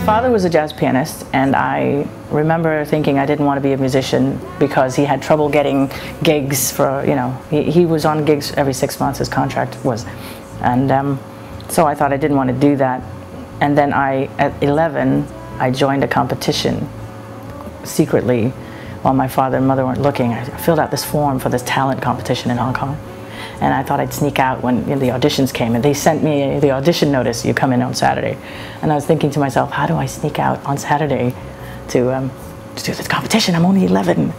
father was a jazz pianist, and I remember thinking I didn't want to be a musician because he had trouble getting gigs for, you know, he was on gigs every 6 months, his contract was. And so I thought I didn't want to do that. And then at 11, I joined a competition secretly while my father and mother weren't looking. I filled out this form for this talent competition in Hong Kong. And I thought I'd sneak out when the auditions came, and they sent me the audition notice, you come in on Saturday. And I was thinking to myself, how do I sneak out on Saturday to do this competition? I'm only 11.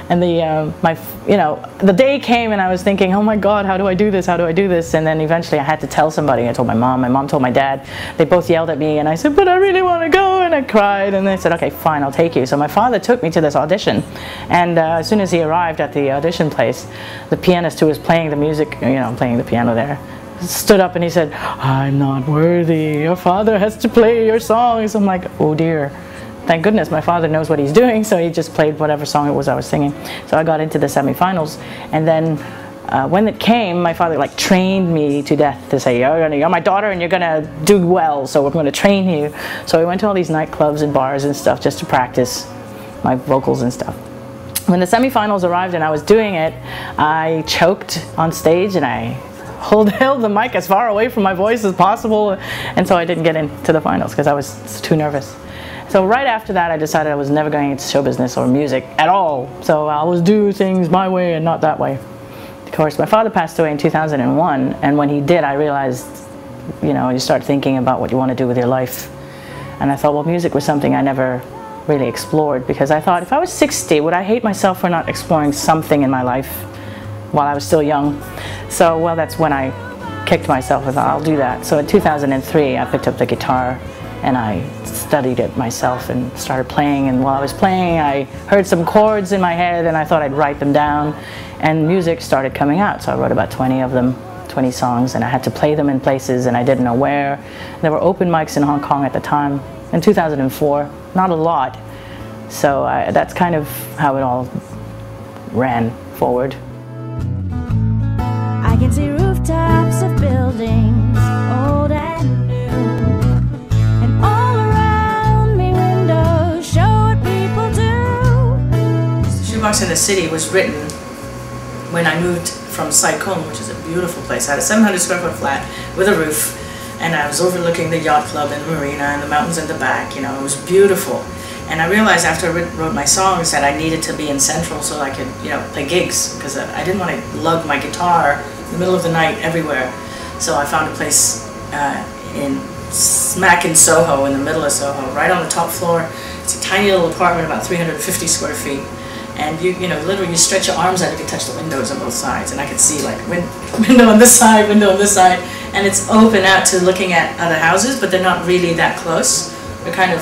And the day came and I was thinking, oh my God, how do I do this? How do I do this? And then eventually I had to tell somebody. I told my mom told my dad. They both yelled at me, and I said, but I really want to go, and I cried, and they said, okay, fine, I'll take you. So my father took me to this audition, and as soon as he arrived at the audition place, the pianist who was playing the music, playing the piano there, stood up and he said, I'm not worthy. Your father has to play your songs. I'm like, oh dear. Thank goodness my father knows what he's doing, so he just played whatever song it was I was singing. So I got into the semifinals, and then when it came, my father trained me to death to say, you're my daughter and you're gonna do well, so we're gonna train you. So I went to all these nightclubs and bars and stuff just to practice my vocals and stuff. When the semifinals arrived and I was doing it, I choked on stage and I held the mic as far away from my voice as possible, and so I didn't get into the finals because I was too nervous. So right after that, I decided I was never going into show business or music at all. So I always do things my way and not that way. Of course, my father passed away in 2001, and when he did, I realized, you start thinking about what you want to do with your life. And I thought, well, music was something I never really explored, because I thought, if I was 60, would I hate myself for not exploring something in my life while I was still young? So, well, that's when I kicked myself and thought, I'll do that. So in 2003, I picked up the guitar and I studied it myself and started playing, and while I was playing I heard some chords in my head and I thought I'd write them down, and music started coming out. So I wrote about 20 of them, 20 songs, and I had to play them in places and I didn't know where. There were open mics in Hong Kong at the time, in 2004, not a lot. So that's kind of how it all ran forward. I can see rooftops of buildings, old and new. Shoebox in the City was written when I moved from Sai Kung, which is a beautiful place. I had a 700 square foot flat with a roof, and I was overlooking the yacht club and the marina and the mountains in the back. It was beautiful. And I realized after I wrote my songs that I needed to be in Central so I could, play gigs, because I didn't want to lug my guitar in the middle of the night everywhere. So I found a place smack in Soho, in the middle of Soho, right on the top floor. It's a tiny little apartment, about 350 square feet. And literally you stretch your arms out, you can touch the windows on both sides, and I could see window on this side, window on this side, and it's open out to looking at other houses, but they're not really that close. They're kind of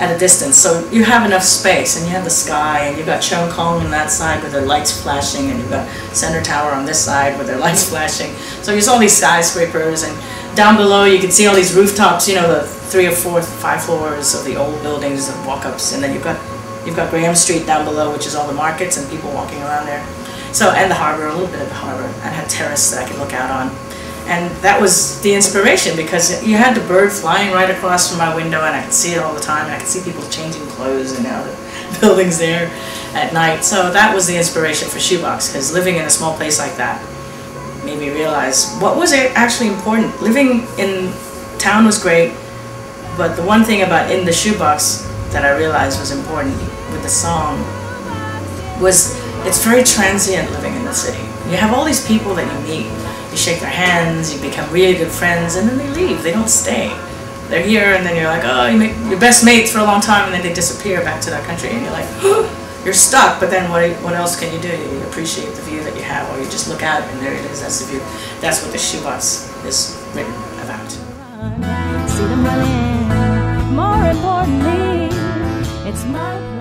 at a distance, so you have enough space, and you have the sky, and you've got Cheung Kong on that side with their lights flashing, and you've got Center Tower on this side with their lights flashing. So there's all these skyscrapers, and down below you can see all these rooftops, the 3 or 4, 5 floors of the old buildings and walk-ups, and then you've got Graham Street down below, which is all the markets and people walking around there. So, and the harbor, a little bit of the harbor. I had a terrace that I could look out on. And that was the inspiration, because you had the bird flying right across from my window, and I could see it all the time. And I could see people changing clothes in the buildings there at night. So that was the inspiration for Shoebox, because living in a small place like that made me realize what was actually important. Living in town was great, but the one thing about in the Shoebox that I realized was important with the song was it's very transient living in the city. You have all these people that you meet, you shake their hands, you become really good friends, and then they leave, they don't stay. They're here, and then you're like, oh, you make your best mates for a long time, and then they disappear back to their country, and you're like, oh, you're stuck, but then what else can you do? You appreciate the view that you have, or you just look out and there it is, that's the view. That's what the Shoebox is written about. See them running, more importantly, it's my